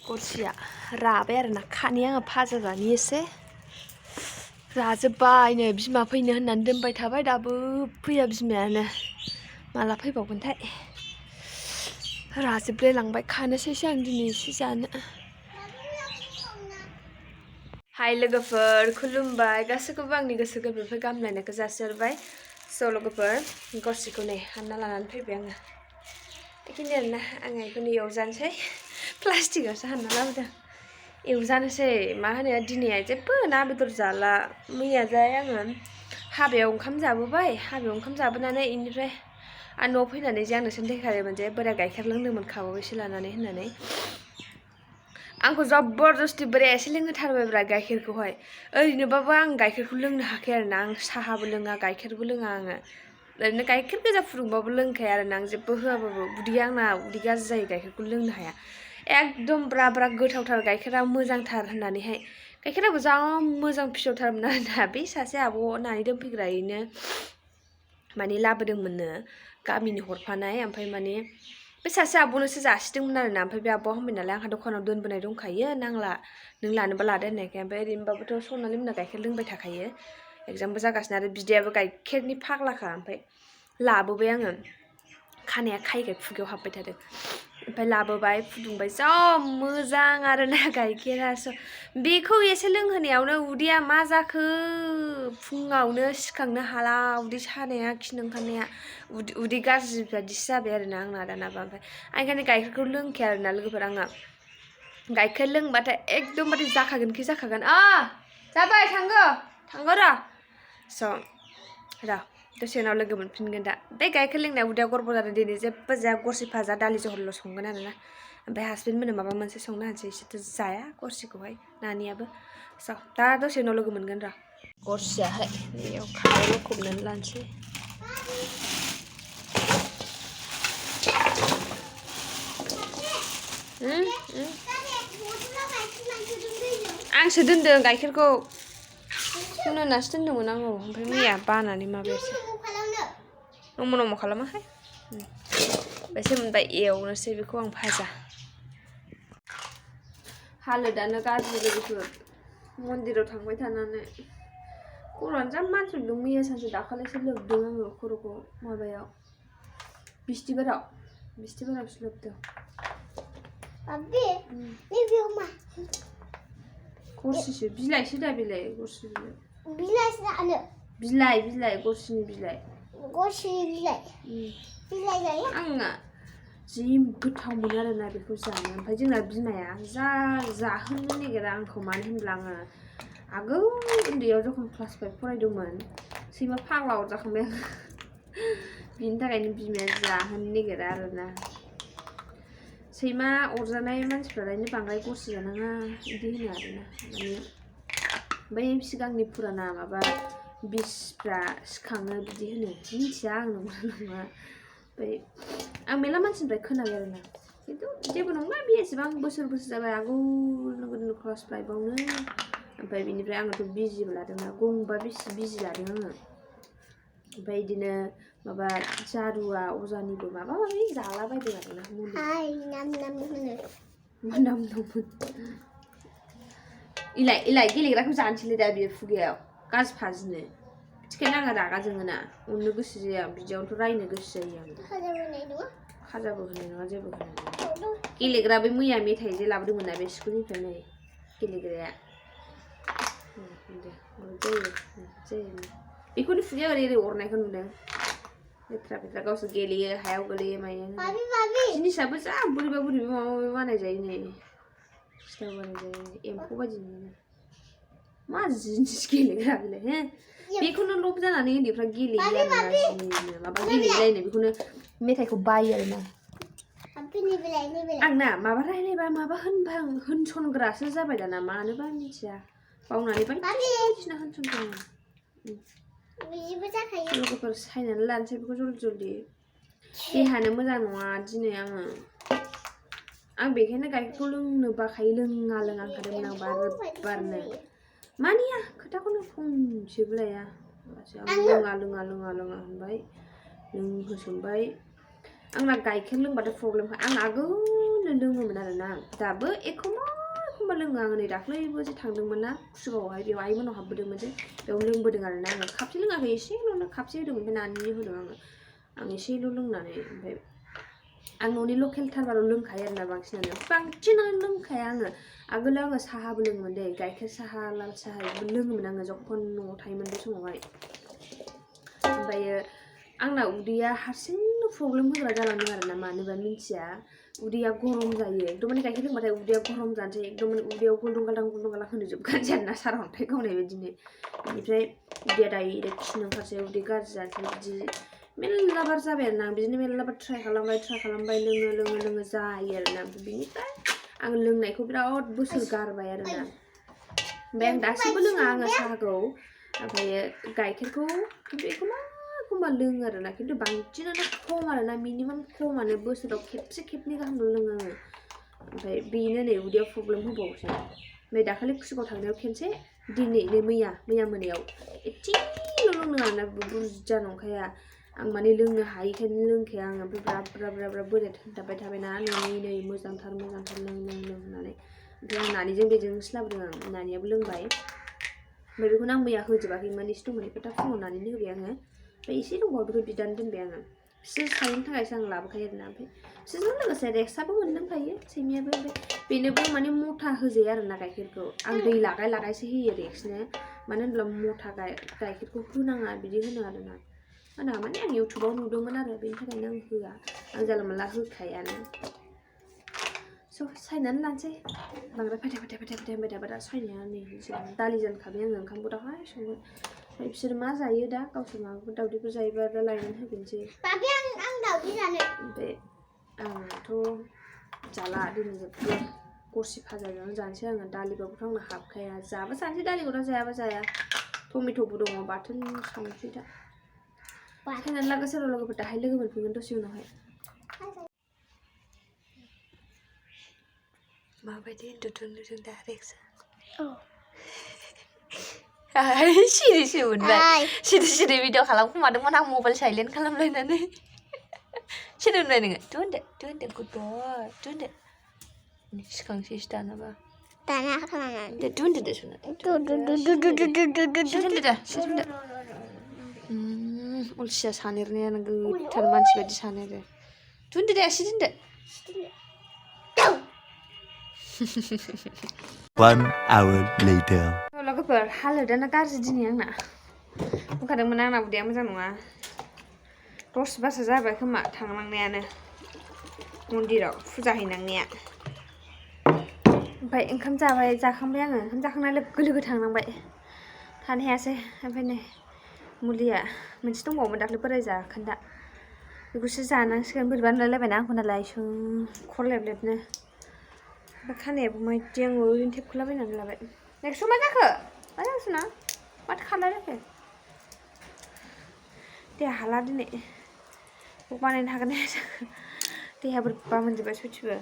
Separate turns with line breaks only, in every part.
गरसिया राबाय आरोना खानि आङो भाजा जानि एसे राजोब्बायनो बिमा फैनो होननानै दोनबाय थाबाय दाबो फैया बिमायानो माला फैबावगोनथाय राजोबलाय लांबाय खानोसैसो आं दिनै एसे जानो हाय लोगोफोर खुलुमबाय गासैखौबो आंनि गोसो गोरबोनिफ्राय गाहामलायनायखौ जासिहरबाय स' लोगोफोर गरसिखौ नै हानना लानानै फैबाय आङो बेखिनि आरोना आङो बेखौनो एवजानोसै प्लास्टिकआवसो हानना लाबोदों एवजानोसै मा होनो दिनै जेबो ना बेदर जाला मैयाजाय आङो हाबायाव ओंखाम जाबोबाय हाबायाव ओंखाम जाबोनानै बेनिफ्राय आरो न'आव फैनानै जे आंनो खोन्थाखादोंमोन जे बोराया गाइखेर लोंदोंमोन खाबावैसो लानानै होननानै आंखौ जबरदस्ति बोराया एसे लोंहोथारबायब्रा गाइखेरखौहाय ओरैनोबाबो आं गाइखेरखौ लोंनो हाखाया आरोना आं साहाबो लोङा गाइखेरबो लोङा आङो ओरैनो गाइखेर गोजा फुदुंबाबो लोंखाया आरोना आं जेबो होआबाबो उदैया आंना उदै गाज्रि जायो गाइखेरखौ लोंनो हाया एकदम ब्रा ब्रा गोथावथार गाइखेरा मोजांथार होननानैहाय गाइखेराबो जा मोजां फियरथारमोन आरोना बे सासे आब' नानि दोनफैग्रायैनो माने लाबोदोंमोननो गामिनि हरफानाय ओमफ्राय माने बे सासे आब'नोसो जासिदोंमोन आरोना ओमफ्राय बे आब'आ होनबाय नालाय आंहा दखानाव दोनबोनाय दंखायो नांला नों लानोबा लादो होननायखाय ओमफ्राय ओरैनोबाबोथ' सनालि मोना गाइखेर लोंबाय थाखायो एगजामबो जागासिनो आरो बिदायाबो गाइखेरनि फाग्लाखा ओमफ्राय लाबोबाय आङो खानाया खायगाय खुगायाव हाबबाय थादों ओमफ्राय लाबोबाय फुदुंबाय जा मोजां आरोना गाइखेरा बेखौ एसे लोंहोनायावनो उदैया मा जाखो फुङावनो सिखांनो हाला उदै सानाया खिनो ओंखारनाया उदै गाज्रि बादिसो जाबाय आरोना आंना दानाबा ओमफ्राय आं ओंखायनो गाइखेरखौ लोंखाया आरोना लोगोफोर आङो गाइखेर लोंबाथाय एकदमबारे जाखागोनखि जाखागोन जाबाय थांगौ र' स' र' दसे उनाव लोगो मोनफिनगोन दा बे गाइखेर लोंनाया उदैया गरबर जादों दिनै जेबो जाया गरसि भाजा दालि जहलल' संगोन आरोना ओमफ्राय हासबेन्ड मोननो माबा मोनसे संना होनोसै इसोरथ' जाया गरसिखौहाय नानियाबो स' दा दसे उनाव लोगो मोनगोन र' गरसियाहाय बेयाव खारै लखबनानै लानोसै आंसो दोनदों गाइखेरखौ सुनो होननासो दोनदोंमोन आङो ओमफ्राय मैया बानानै माबायासै नम' खालामाहाय ओमफ्रायसो मोनबाय एवनोसै बेखौ आं भाजा हालोदानो गाज्रि लोगोफोर मन्दिराव थांबाय थानानै खर'आनो जा मानसुदों मैया सानसे दाखालिसो लोबदों आङो खर'खौ माबायाव बिस्थिबारावसो लोबदों गरसिसो बिलाइसो दा बिलाइ गरसि बिलाइ गरसिनि बिलाइ जायो आंना जि गोथाव मोनो आरोना बेखौ जानो ओमफ्राय जोंना बिमाया जाहोनो नागिरा आंखौ मानो होनब्ला आङो आगोल उन्दैयाव जखन क्लास 5 फरायदोंमोन सैमा फाग्ला अरजाखांबाय आं बिनि थाखायनो बिमाया जाहोनो नागिरा आरोना सैमा अरजानाय मानसिफ्रालायनो बांद्राय गरसि जानाङा बिदि होनो आरोना माने बै सिगांनि फुराना माबा बिसफ्रा सिखाङो बिदि होनो मिथिया आं नंगौना नङा ओमफ्राय आं मेला मानसिनिफ्राय खोनाबाय आरोना खिन्थु जेबो नंला बे एसेबां बोसोर जाबाय आगोल गोदो क्लास 5आवनो ओमफ्राय बिनिफ्राय आङोथ' बिजिबो लादोंना गंबा बिजि लादों आङो ओमफ्राय बिदिनो माबा जारुवा अजानिबो माबा माबि जालाबायदों आरोना मुलि नाम इलाय गेलेग्राखौ जानोसैलै दा बियो खुगायाव गाज्रि फाजिनो बिदिखायनो आङो रागा जोङोना अननो गोसो जाया बिदियावनोथ' रायनो गोसो जायो आङो खाजाबो होनाय नङा जेबो होनाय नङा गेलेग्रा बे मैया मेथाइ जे लाबोदोंमोन ना बे स्कुलनिफ्राय नै गेलेग्राया जायो बेखौनो खुगायाव ओरै अरनायखौ नुदों लेथ्रा गावसोर गेलेयो हायाव गोलैयो मायो जिनिसाबो जा बोरैबा माबा माबि बानाय जायो नै सिथाव बानाय जायो एम्फौ बायदि नुयो मा जिनिस गेलेग्रा बेलाय बेखौनो लब जानानै उन्दैफ्रा गेलेयो आरोना माबा गेलेलायनो बेखौनो मेथाइखौ बायो आरोना आंना माबा रायलायबा माबा होनसनग्रासो जाबाय दाना मानोबा मिथिया बावनानै बायदिसिना होनसनफ्लाङो लोगोफोर सायनानै लानोसै बेखौ जल्दि देहानो मोजां नङा दिनै आं बेखायनो गाइखेरखौ लोंनो बाखायो लोङा ओंखारदोंमोन आं बारनो मानिया खोथाखौनो फंसेबो लाया आं लोङा होनबाय लोंहोसोमबाय आंना गाइखेर लोंबाथाय प्रब्लेमखा आं आगोल लोङोमोन आरोना दाबो एखमबा लोङो आङो नै दाख्लैबो जे थांदोंमोन ना कुसुगावआवहाय बेयाव आइमोनाव हाबबोदोंमोन जे बेयाव लोंबोदों आरोना आङो खापसे लोङाखै एसेल'नो खापसे होदों ओमफ्राय नानिनो होदों आं एसेल' लोंनानै ओमफ्राय आं न'नि लकेल थारबाल' लोंखायो आरोना बांसिनानो लोंखाया आङो आगोल आङो साहाबो लोङोमोन दे गाइखेर साहा लाल साहा बिदिबो लोङोमोन आङो जखन न'आव थायोमोन बे समावहाय ओमफ्रायो आंना उदैया हारसिंनो प्रब्लेम होग्रा जालांदों आरोना मानोबा मिन्थिया उदैया गरम जायो एकदम माने गाइखेर लोंबाथाय उदैया गरम जानोसै एकदम माने उदैयाव गुलदुं गालदां होनोजोबखानोसै आरोना सारअन्थाइ गावनाय बायदिनो बेनिफ्राय उदैया डाइरेक्ट खिनो ओंखारसै उदै गाज्रि जानोसै बिदि मेरला बार जाबाय आरोना बिदिनो मेरला बार ट्राइ खालामबाय लोङो जायो आरोना बिनिफ्राय आं लोंनायखौ बिराद बोसोर गारबाय आरोना ओमफ्राय आं दासिमबो लोङा आङो साहाखौ ओमफ्रायो गाइखेरखौ खिन्थु एखमबा लोङो आरोना खिन्थु बांसिनानो खम आरोना मिनिमाम खमानो बोसोराव खेबसे खेबनै गाहामल' लोङो आङो ओमफ्राय बेनो नै उदैयाव प्रब्लेम होबावोसो ओमफ्राय दाखालि कुसुगाव थांनायाव खेनसे दिनै मैया मोनायाव एसेल' लोंदों आरोना बुरजा नंखाया आं माने लोंनो हायिखायनो लोंखाया आङो ओमफ्राय ब्रा बोराय होनथाबबाय थाबायना नै मोजांथार लों होननानै ओमफ्राय आं नानिजों बेजोंसो लाबोदों आं नानियाबो लोंबाय ओमफ्राय बेखौनो आं मैया होजोबाखैमोन एसे दंमोन बेखौ दा फुङाव नानिनो होबाय आङो ओमफ्राय एसे दंबावो बेखौ बिदानो दोनबाय आङो बिसोर सानैनि थाखायसो आं लाबोखायो आरोना ओमफ्राय बिसोरजों लोगोसे रेक्साबो मोनलोंखायो सैमायाबो ओमफ्राय बेनोबो माने मथा होजाया आरोना गाइखेरखौ आं दै लागायसो होयो रेक्सनो मानो होनब्ला मथा गाइखेरखौ होनाङा बिदि होनो आरोना होनाङा माने आं इउटुबाव नुदोंमोन आरो बेनि थाखायनो आं होआ आं जानला मोनला होखायानो स' सायनानै लानोसै बांद्राय फाथाय होनबाय थाबा दा सायनाया नै दालि जानखाबाय आङो ओंखामखौ दाहाय संगोन ओमफ्राय बिसोर मा जायो दा गावसोर माबाफोर दावदैफोर जायोबा दा लायनानै होफिनसै आं दावदै जानो ओमफ्राय आंथ' जाला दिनै जेबो गरसि भाजाजों जानोसै आङो दालिबाबोथ' आंना हाबखाया जाबा जानोसै दालिखौ दा जायाबा जाया टमेट'बो दङ बाथोन संनोसै दा सायनानै लागा सोरबा लोगोफोर दाहाय लोगो मोनफिनगोन दसे उनावहाय माबायदि उन्दुदों दा रेक्सा सिरि मोनबाय सिरि भिडिअ खालामखोमादोंमोन आं मबाइल साइलेन्ट खालामलायनानै सिरि मोनबाय नोङो तु उन्दो गुड बय तु उन्दो सिखांसै दानाबा दाना खालामनानै तु उन्दो सना सिरि अलसिया सानेरनाया गोथार मानसि बायदि सानेरो तु उन्दो दे सिरि उन्दो
1 hour later.
लोगोफोर हालोदानो गाज्रि दिनै आंना बुंखादोंमोन आंना उदैया मोजां नङा 10 बारसो जाबाय खोमा थांनांनायानो मन्दिराव फुजा हैनांनाया ओमफ्राय ओंखाम जाखांबाय आङो ओंखाम जाखांनाय लोगो थांनांबाय थानो हायासै ओमफ्राय नै मुलिया मोनसे दंबावोमोन दाख्लै बोराय जाखोन्दा बेखौसो जानांसिगोन बोरैबा नुलायलायबायना आंखौ नालाय खर लेबनो ओमफ्राय खानायाबो माइदि आङो ओरैनो थेबखोलाबायनानै लाबाय नेक्स्ट मा जाखो ना माथो खालामलायखो देहा हाला दिनै बानायनो हागोन ना हाया जाखो देहा बोरैबा मोनजोब्बाय सयथिबो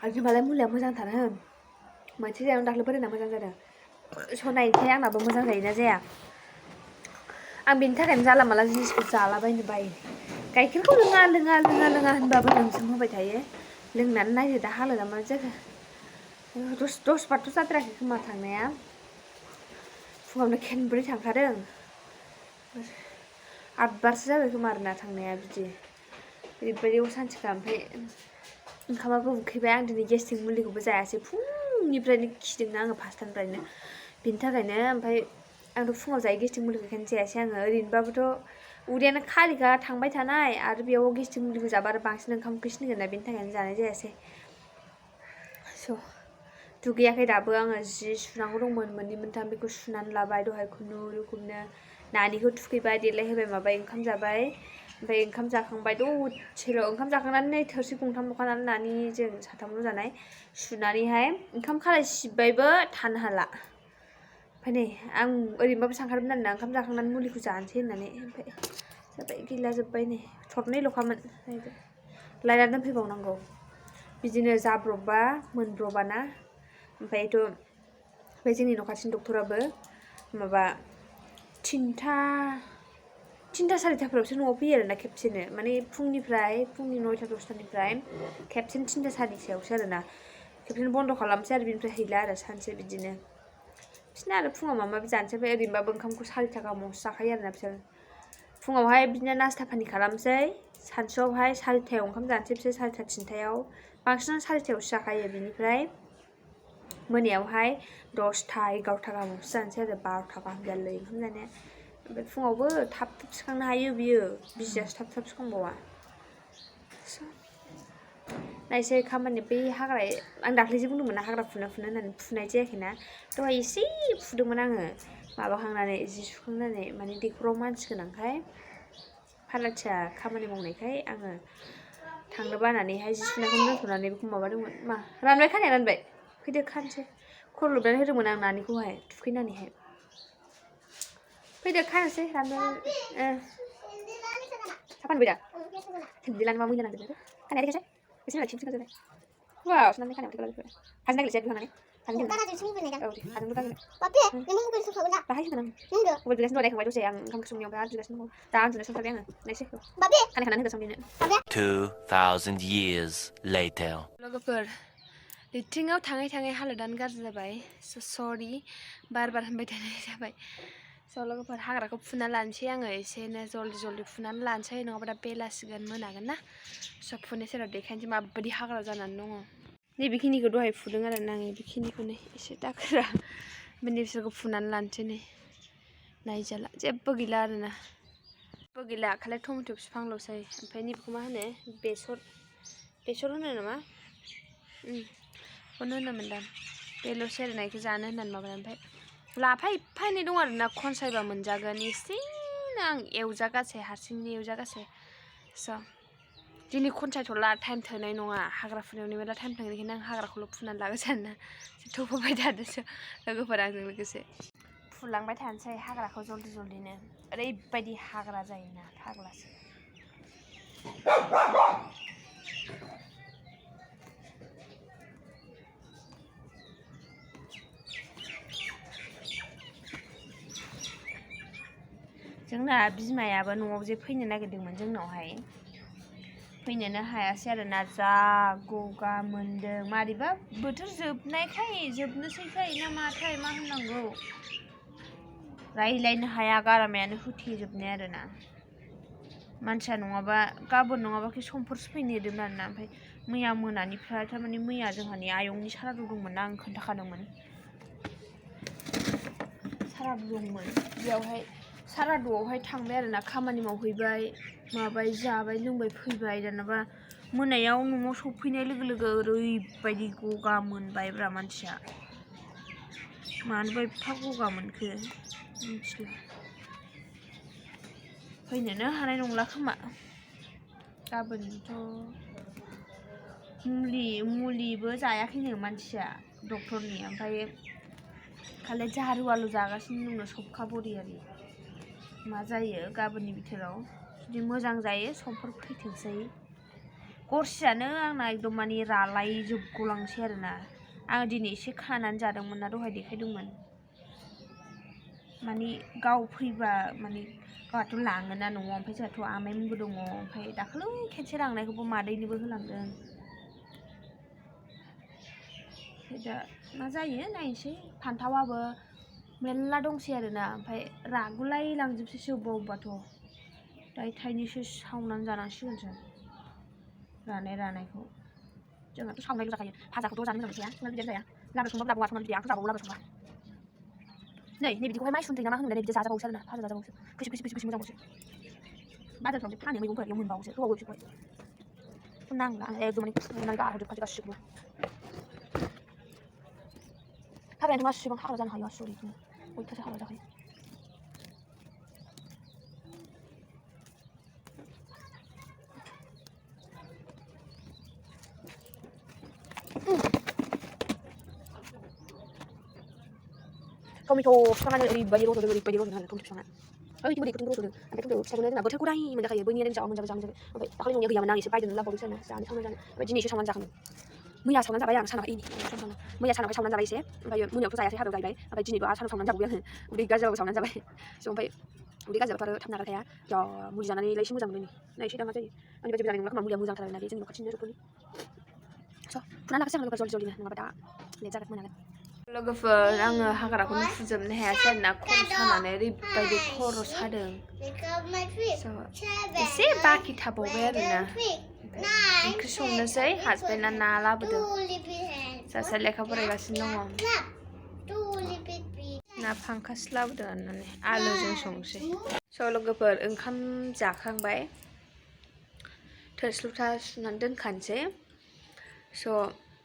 आंनिबालाय मुलिया मोजांथार मोनसे जायावनो दाख्लै बोरायना मोजां जादों सनायनिफ्राय आंनाबो मोजां जायोना जाया आं बेनि थाखायनो जाला माला जिनिसखौ जालाबायनो बायो गाइखेरखौ लोङा होनबाबो लोंसोमहोबाय थायो लोंनानै नायदो दा हालोदा मा जाखो 10 बारथ' जाद्रायाखै खोमा थांनाया फुङावनो खेनब्रै थांखादों 8 बारसो जाबाय खोमा आरोना थांनाया बिदि ओरैबायदि असान्थिखा ओमफ्राय ओंखामाबो उखैबाय आं दिनै गेस्ट्रिक मुलिखौबो जायासै फुंनिफ्रायनो खिदोंना आङो 5टानिफ्रायनो बिनि थाखायनो ओमफ्राय आंथ' फुङाव जायो गेस्ट्रिक मुलिखौ बेखायनो जायासै आङो ओरैनोबाबोथ' उदैयानो खालिखा थांबाय थानाय आरो बेयाव गेस्ट्रिक मुलिखौ जाबा आरो बांसिन ओंखाम उखैसिनगोन ना बेनि थाखायनो जानाय जायासै स' दुगैयाखै दाबो आङो जि सुनांगौ दंमोन मोननै मोनथाम बेखौ सुनानै लाबाय दहाय खुनुरुखुमनो नानिखौ थुखैबाय देलायहोबाय माबाय ओंखाम जाबाय ओमफ्राय ओंखाम जाखांबाय दसेल' ओंखाम जाखांनानै थोरसि गंथाम ल'खानानै नानि जों साथामल' जानाय सुनानैहाय ओंखाम खालाय सिबबायबो थानो हाला ओमफ्राय नै आं ओरैनोबाबो सानखादोंमोन आरोना ओंखाम जाखांनानै मुलिखौ जानोसै होननानै ओमफ्राय जाबाय गैला जोब्बाय नै थरनैल'खामोन लायना दोनफैबावनांगौ बिदिनो जाब्रबबा मोनब्रबाना ओमफ्रायथ' ओमफ्राय जोंनि न' खाथिनि डक्टराबो माबा तिनथा सारिथाफोरावसो न'आव फैयो आरोना खेबसेनो माने फुंनि 9टा 10टानिफ्राय खेबसेनो 3टा सारिथायावसो आरोना खेबसेनो बन्द खालामसै आरो बिनिफ्राय हैला आरो सानसे बिदिनो बिसोरना आरो फुङाव माबा माबि जानोसै ओमफ्राय ओरैनोबाबो ओंखामखौ 4टा गाहामावसो जाखायो आरोना बिसोर फुङावहाय बिदिनो नास्ता पानि खालामसै सानसुआवहाय 4टायाव ओंखाम जानोसै बिसोर 4टा 3टायाव बांसिनानो 4टायावसो जाखायो बिनिफ्राय मोनायावहाय 10टा 11टा गाहामावसो जानोसै आरो 12टा गाहाम जालाय ओंखाम जानाया ओमफ्राय फुङावबो थाब सिखांनो हायो बियो बिसियासो थाब सिखांबावा नायसै खामानि बै हाग्रा आं दाख्लैसो बुंदोंमोन ना हाग्रा फुनो होननानै फुनाय जायाखैना दहाय एसे फुदोंमोन आङो माबाखांनानै जि सुखांनानै माने दैखराव मानसि गोनांखाय फार्लाथिया खामानि मावनायखाय आङो थांनो बानानैहाय जि सुनायखौनो दोनथ'नानै बेखौ माबादोंमोन मा रानबाय खानाया रानबाय फैदो खानोसै खर' लोबनानै होदोंमोन आं नानिखौहाय थुखैनानैहाय फैदो खानोसै रानबाय साफान फैदा दिलानो मा मैला नांजोबबाय खानाया देखायसै एसे नालाय थिंथिं जाबाय वाव सुनानै खानायाव थेखला जोब्बाय हाजों नागिरसै बिहांनानै हाजों दाहाय होगोन आं मबाइल बिगासिनो दं नायखांबाय दसे आं ओंखाम ओंख्रि संनायाव बिराद बिगासिनो दं दा उन्दुनो सोंथारबाय आङो नायसै खानाय खानानै होगोन संनो
2,000 years later.
लोगोफोर लिटिङाव थाङै थाङै हालोदानो गाज्रि जाबाय सरि बार होनबाय थानाय जाबाय लोगोफोर हाग्राखौ फुना लानोसै आङो एसेनो जल्दि फुनानै लानोसै नङाबा दा बेलासिगोन मोनागोन ना फुनाय सेराव देखायनोसै माबायदि हाग्रा जानानै दङ नैबेखिनिखौ दहाय फुदों आरोना आं बेखिनिखौनो एसे दाखोरा ओमफ्राय बिसोरखौ फुनानै लानोसै नै नायजाला जेबो गैला आरोना जेबो गैला खालि टमेट' बिफांल'सै ओमफ्राय नैबेखौ मा होनो बेसर होनो नामा बेखौनो होनोमोनदां बेल'सै आरोना बेखौ जानो होननानै माबानाय ओमफ्राय लाफा एफा एनै दं आरोना खनसायबा मोनजागोन एसेनो आं एवजागासे हारसिंनो एवजागासे दिनै खनसायथ'ला टाइम थोनाय नङा हाग्रा फुनायावनो मेरला टाइम थांनायखायनो आं हाग्राखौल' फुनानै लागोसै आरोना थौफाबाय थादोसो लोगोफोरा आंजों लोगोसे फुलांबाय थानोसै हाग्राखौ जल्दिनो ओरैबायदि हाग्रा जायोना फाग्लासो जोंना बिमायाबो न'आव जे फैनो नागिरदोंमोन जोंनावहाय फैनोनो हायासै आरोना जा गगा मोनदों मारैबा बोथोर जोबनोसैखाय ना माथाय मा होननांगौ रायलायनो हाया गारामायानो होथेजोबनाय आरोना मानसिया नङाबा गाबोन नङाबाखि समफोरसो फैनो नागिरदोंमोन आरोना ओमफ्राय मैया मोनानिफ्राय थारमाने मैया जोंहानि आयंनि सारादु दंमोन ना आं खोन्थाखादोंमोन सारादु दंमोन बेयावहाय सारादुआवहाय थांबाय आरोना खामानि मावहैबाय माबाय जाबाय लोंबाय फैबाय दानाबा मोनायाव न'आव सफैनाय लोगो ओरैबायदि गगा मोनबायब्रा मानसिया मानोबा एफा गगा मोनखो मिथिला फैनोनो हानाय नंला खोमा गाबोनथ' मुलिबो जायाखैनो मानसिया डक्टरनि ओमफ्राय खालि जारु आलु जागासिनो दङ सबखा बरि आरि मा जायो गाबोननि बिथोराव जुदि मोजां जायो समफोर फैथोंसै गरसेयानो आंना एकदम माने रालायजोबगलांसै आरोना आं दिनै एसे खानानै जादोंमोन ना दहाय देखायदोंमोन माने गाव फैबा माने गावहाथ' लाङोना न'आव ओमफ्राय जोंहाथ' आमाइमोनबो दङ ओमफ्राय दाखालै खेनसे लांनायखौबो मादैनोबो होलांदों दा मा जायो नायनोसै फान्थावाबो मेरला दंसै आरोना ओमफ्राय रागुलाय लांजोबसैसो अबेबाथ' दायो थाइनैसो सावनानै जानांसिगोनसो रानायखौ जोंहाथ' सावनायल' जाखायो भाजाखौथ' जानो मोजां मोनखाया संनानै बिदिनो जाया लाब्रा संबाबो लाबोवा संनानै बिदि आंथ' जाबावो लाब्रा संबा नै बिदिखौहाय माइसुन्द्रि ना मा होनोमोनलाय बिदि जाजाबावोसो आरोना भाजा जाजाबावोसो खैसिब मोजांबावसो बाजारफ्राव जे फानो मैगंफोर बेयाव मोनबावोसो होबावो बिसोरखौहाय नांला आं एकदम माने गारहरजोबखासै गासिखौबो हाग्रायाथ' मासेबां हाग्रा जानो हायो आसरित अयथासार हाग्रा जाखायो टमेट' बिफाङानो ओरैबायदि रज'दों टमेट' बिफाङा ओइथिंबो दैखरथिंबो रज'दों ओमफ्य टमेट' फिथाइखौनो जोंना बोथोर गदाय मोनजाखायो बैनियानो जाजाबाय ओमफ्राय दाखालि न'निया गैयामोन आं एसे बायदोंनो लाबोबावदोंसो आरोना जानो सावनानै जानो ओमफ्राय दिनै एसे सावनानै जाखांदों मैया सावनानै जाबाय आं सानाव इनि मैया सानावहाय सावनानै जाबाय एसे ओमफ्राय मोनायावथ' जायासै हाबायाव जाहैबाय ओमफ्राय दिनैबो सानाव सावनानै जाबावबाय आङो उदै गाज्रि जाबाबो सावनानै जाबाय स' ओमफ्राय उदै गाज्रि जाबाथ' आरो थाब नागारखाया जा मुलि जानानैलाय एसे मोजां मोनो नायसै दा मा जायो आंनि बायदि जानाय नंला खोमा मुलिया मोजांथार आरोना बे जोंनि न' खाथिनि रुखुनि स' फुनानै लाखासै आं लोगोफोर जल्दि नङाबा दा लेट जागोन मोनागोन लोगोफोर आङो हाग्राखौनो फुजोबनो हायासै आरोना खर' सानानै ओरैबायदि खर' सादों एसे बाखि थाबावबाय आरोना ओंख्रि संनोसै हासबेन्डआ ना लाबोदों सासे लेखा फरायगासिनो दङ ना फांकास लाबोदों होननानै आलुजों संसै स' लोगोफोर ओंखाम जाखांबाय थोरसि लथा सुनानै दोनखानोसै स'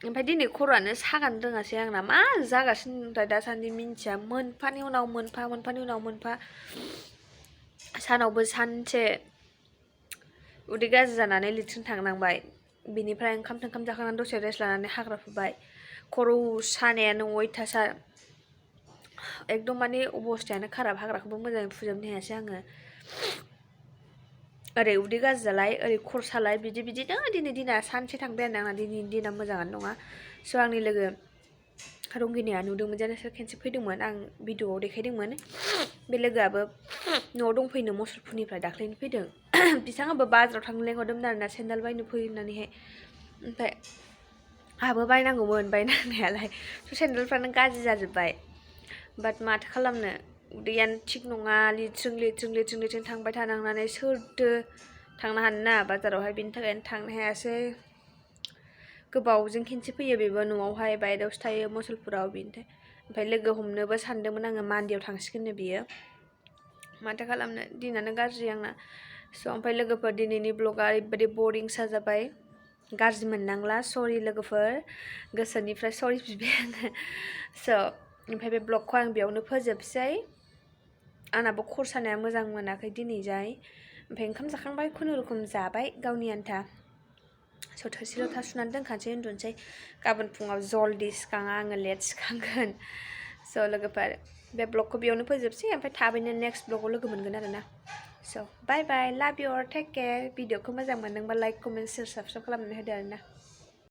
ओमफ्राय दिनै खर'आनो सागानो रोङासै आंना मा जागासिनो ओमफ्राय दासान्दि मिन्थिया मोनफानि उनाव मोनफा मोनफानि उनाव मोनफा सानावबो सानसे उदै गाज्रि जानानै लेट्रिन थांनांबाय बिनिफ्राय ओंखाम जाखांनानै दसे रेस्ट लानानै हाग्रा फुबाय खर' सानायानो अयथासार एकदम माने अबस्थायानो खाराब हाग्राखौबो मोजाङै फुजोबनो हायासै आङो ओरै उदै गाज्रि जालाय ओरै खर' सालाय बिदिनो दिनै दिना सानसे थांबाय आरो आंना दिनैनि दिना मोजाङानो नङा स' आंनि लोगो रंगिनिया नुदोंमोन जे नोंसोर खेनसे फैदोंमोन आं भिडिअ'आव देखायदोंमोन बे लोगोआबो न'आव दंफैनो मुसलपुरनिफ्राय दाख्लैनो फैदों बिथाङाबो बाजाराव थांनो लेंहरदोंमोन आरोना सेन्देल बायनो फै होननानैहाय ओमफ्राय आंहाबो बायनांगौमोन बायनांनायालाय स' सेन्देलफ्रानो गाज्रि जाजोब्बाय बाट माथो खालामनो उदैयानो थिग नङा लेट्रिं थांबाय थानांनानै सोरदो थांनो हानो ना बाजारावहाय बिनि थाखायनो थांनो हायासै गोबावजों खेनसे फैयो बेबो न'आवहाय बायहेरायावसो थायो मुसलपुराव बिनि ओमफ्राय लोगो हमनोबो सानदोंमोन आङो मान्डेआव थांसिगोननो बियो माथो खालामनो दिनानो गाज्रि आंना स' ओमफ्राय लोगोफोर दिनैनि ब्लगा ओरैबायदि बरिंसा जाबाय गाज्रि मोननांला सरि लोगोफोर गोसोनिफ्राय सरि बिबाय आङो स' ओमफ्राय बे ब्लगखौ आं बेयावनो फोजोबसै आंनाबो खर' सानाया मोजां मोनाखै दिनैजाय ओमफ्राय ओंखाम जाखांबाय खुनुरुखुम जाबाय गावनि आन्था स' थोरसि लथा सुनानै दोनखानोसै उन्दुनोसै गाबोन फुङाव जल्दि सिखाङा आङो लेट सिखांगोन स' लोगोफोर बे ब्लगखौ बेयावनो फोजोबसै ओमफ्राय थाबैनो नेक्स्ट ब्लगाव लोगो मोनगोन आरोना स' बाय बाय लाभ इउ अल टेक केयार भिडिअखौ मोजां मोनदोंबा लाइक कमेन्ट शेयार साबस्क्राइब खालामनानै होदो आरोना